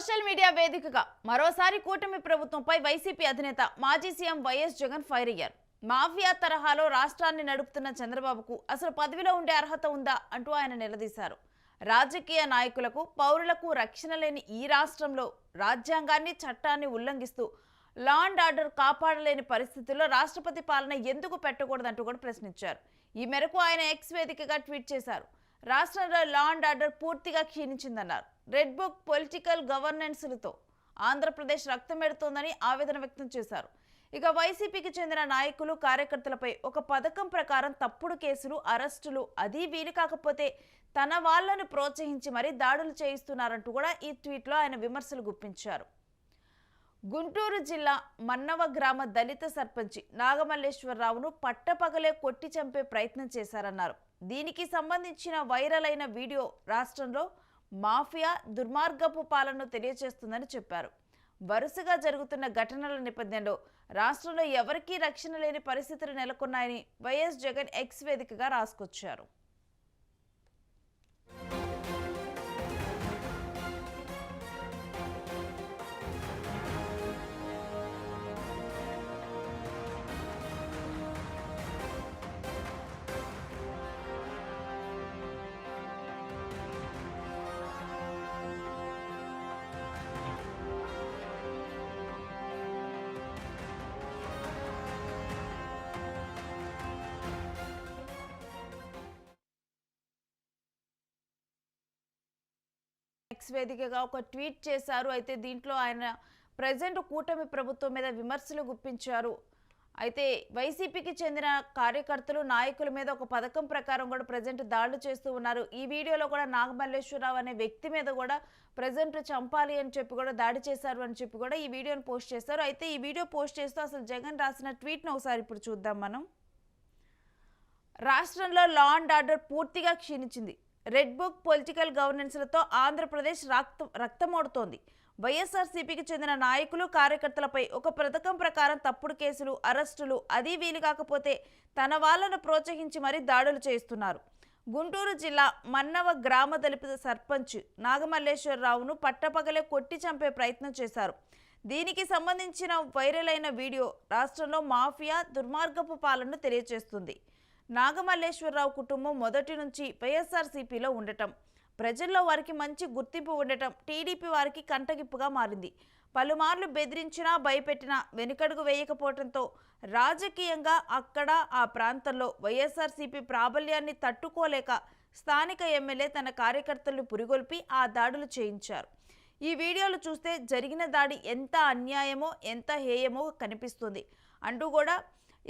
Social media వేదికగా మరోసారి కూటమి ప్రభుత్వంపై వైసీపీ అధినేత మాజీ సీఎం వైఎస్ జగన్ ఫైర్ అయ్యారు. మాఫియా తరహాలో రాష్ట్రాన్ని నడుపుతున్న చంద్రబాబుకు అసలు పదవిలో ఉండే అర్హత ఉందా అంటూ ఆయన నిలదీశారు. రాజకీయ నాయకులకు, పౌరులకు రక్షణ లేని ఈ రాష్ట్రంలో రాజ్యాంగాన్ని, చట్టాన్ని ఉల్లంఘిస్తూ లా అండ్ ఆర్డర్ కాపాడలేని పరిస్థితుల్లో రాష్ట్రపతి పాలన ఎందుకు పెట్టకూడదంటూ కూడా ప్రశ్నించారు. ఈ మేరకు ఆయన ఎక్స్ వేదికగా ట్వీట్ చేశారు. రాష్ట్రంలో లా అండ్ ఆర్డర్ పూర్తిగా క్షీణించిందన్నారు. రెడ్ బుక్ పొలిటికల్ గవర్నెన్స్లతో ఆంధ్రప్రదేశ్ రక్తమెడుతోందని ఆవేదన వ్యక్తం చేశారు. ఇక వైసీపీకి చెందిన నాయకులు, కార్యకర్తలపై ఒక పథకం ప్రకారం తప్పుడు కేసులు, అరెస్టులు, అది వీలు కాకపోతే తన వాళ్లను ప్రోత్సహించి మరీ దాడులు చేయిస్తున్నారంటూ కూడా ఈ ట్వీట్లో ఆయన విమర్శలు గుప్పించారు. గుంటూరు జిల్లా మన్నవ గ్రామ దళిత సర్పంచి నాగమల్లేశ్వరరావును పట్టపగలే కొట్టి చంపే ప్రయత్నం చేశారన్నారు. దీనికి సంబంధించిన వైరల్ అయిన వీడియో రాష్ట్రంలో మాఫియా, దుర్మార్గపు పాలనను తెలియజేస్తుందని చెప్పారు. వరుసగా జరుగుతున్న ఘటనల నేపథ్యంలో రాష్ట్రంలో ఎవరికీ రక్షణ లేని పరిస్థితులు నెలకొన్నాయని వైఎస్ జగన్ ఎక్స్ వేదికగా రాసుకొచ్చారు. ఎక్స్ వేదికగా ఒక ట్వీట్ చేశారు. అయితే దీంట్లో ఆయన ప్రజెంట్ కూటమి ప్రభుత్వం మీద విమర్శలు గుప్పించారు. అయితే వైసీపీకి చెందిన కార్యకర్తలు, నాయకుల మీద ఒక పథకం ప్రకారం కూడా ప్రజెంట్ దాడులు చేస్తూ ఉన్నారు. ఈ వీడియోలో కూడా నాగమల్లేశ్వరరావు అనే వ్యక్తి మీద కూడా ప్రజెంట్ చంపాలి అని చెప్పి కూడా దాడి చేశారు అని చెప్పి కూడా ఈ వీడియోని పోస్ట్ చేశారు. అయితే ఈ వీడియో పోస్ట్ చేస్తూ అసలు జగన్ రాసిన ట్వీట్ను ఒకసారి ఇప్పుడు చూద్దాం మనం. రాష్ట్రంలో లా అండ్ ఆర్డర్ పూర్తిగా క్షీణించింది. Red book political గవర్నెన్స్లతో Andhra Pradesh రక్తమోడుతోంది. వైఎస్ఆర్సీపీకి చెందిన నాయకులు, కార్యకర్తలపై ఒక పథకం ప్రకారం తప్పుడు కేసులు, అరెస్టులు, అది వీలు కాకపోతే తన వాళ్లను ప్రోత్సహించి మరీ దాడులు చేయిస్తున్నారు. గుంటూరు జిల్లా మన్నవ గ్రామ దళిత సర్పంచ్ నాగమల్లేశ్వరరావును పట్టపగలే కొట్టి చంపే ప్రయత్నం చేశారు. దీనికి సంబంధించిన వైరల్ అయిన వీడియో రాష్ట్రంలో మాఫియా, దుర్మార్గపు పాలనను తెలియజేస్తుంది. నాగమల్లేశ్వరరావు కుటుంబం మొదటి నుంచి వైఎస్ఆర్సీపీలో ఉండటం, ప్రజల్లో వారికి మంచి గుర్తింపు ఉండటం టీడీపీ వారికి కంటగింపుగా మారింది. పలుమార్లు బెదిరించినా, భయపెట్టినా వెనుకడుగు వేయకపోవడంతో రాజకీయంగా అక్కడ ఆ ప్రాంతంలో వైఎస్ఆర్సీపీ ప్రాబల్యాన్ని తట్టుకోలేక స్థానిక ఎమ్మెల్యే తన కార్యకర్తలను పురిగొల్పి ఆ దాడులు చేయించారు. ఈ వీడియోలు చూస్తే జరిగిన దాడి ఎంత అన్యాయమో, ఎంత హేయమో కనిపిస్తుంది అంటూ కూడా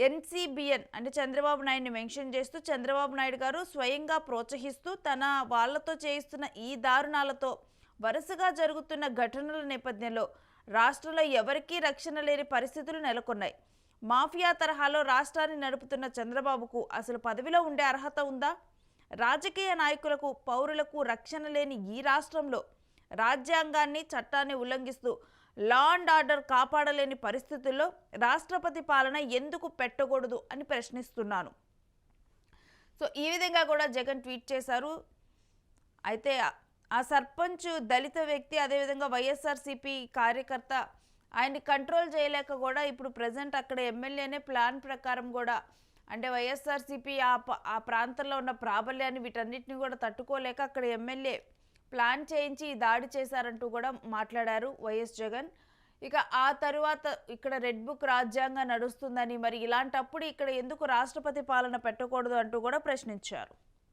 ఎన్సీబీఎన్ అంటే చంద్రబాబు నాయుడిని మెన్షన్ చేస్తూ, చంద్రబాబు నాయుడు గారు స్వయంగా ప్రోత్సహిస్తూ తన వాళ్లతో చేయిస్తున్న ఈ దారుణాలతో వరుసగా జరుగుతున్న ఘటనల నేపథ్యంలో రాష్ట్రంలో ఎవరికీ రక్షణ లేని పరిస్థితులు నెలకొన్నాయి. మాఫియా తరహాలో రాష్ట్రాన్ని నడుపుతున్న చంద్రబాబుకు అసలు పదవిలో ఉండే అర్హత ఉందా? రాజకీయ నాయకులకు, పౌరులకు రక్షణ లేని ఈ రాష్ట్రంలో రాజ్యాంగాన్ని, చట్టాన్ని ఉల్లంఘిస్తూ లా అండ్ ఆర్డర్ కాపాడలేని పరిస్థితుల్లో రాష్ట్రపతి పాలన ఎందుకు పెట్టకూడదు అని ప్రశ్నిస్తున్నాను. సో ఈ విధంగా కూడా జగన్ ట్వీట్ చేశారు. అయితే ఆ సర్పంచ్ దళిత వ్యక్తి, అదేవిధంగా వైఎస్ఆర్సీపీ కార్యకర్త ఆయన్ని కంట్రోల్ చేయలేక కూడా ఇప్పుడు ప్రజెంట్ అక్కడ ఎమ్మెల్యేనే ప్లాన్ ప్రకారం కూడా అంటే వైఎస్ఆర్సీపీ ఆ ప్రాంతంలో ఉన్న ప్రాబల్యాన్ని వీటన్నిటిని కూడా తట్టుకోలేక అక్కడ ఎమ్మెల్యే ప్లాన్ చేయించి దాడి చేశారంటూ కూడా మాట్లాడారు వైఎస్ జగన్. ఇక ఆ తరువాత ఇక్కడ రెడ్ బుక్ రాజ్యాంగం నడుస్తుందని, మరి ఇలాంటప్పుడు ఇక్కడ ఎందుకు రాష్ట్రపతి పాలన పెట్టకూడదు అంటూ కూడా ప్రశ్నించారు.